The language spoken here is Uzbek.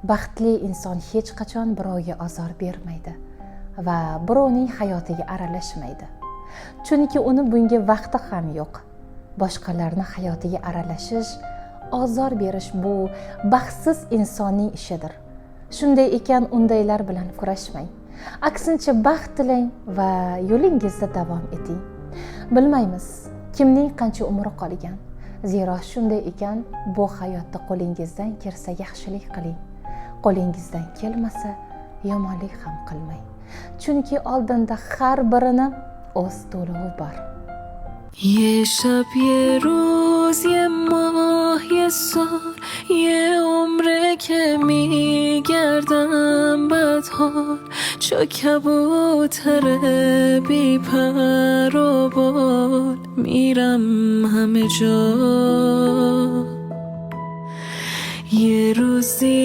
Baxtli inson hech qachon birovga azor bermaydi va birovning hayotiga aralashmaydi. Chunki uni bunga vaqti ham yo'q. Boshqalarning hayotiga aralashish, azor berish bu baxtsiz insonning ishidir. Shunday ekan, undaylar bilan kurashmang. Aksincha baxt tilang va yo'lingizda davom eting. Bilmaymiz, kimning qancha umri qolgan. Zero shunday ekan, bu hayotda qo'lingizdan kelsa yaxshilik qiling. Qo'lingizdan kelmasa, yomonlik ham qilmang. Chunki oldinda har birini o'z to'lovi bor. یه شب یه روز یه ماه یه سال یه عمره که میگردم بدحال چو کبوتر بی پر و بال میرم همه جا یه روزی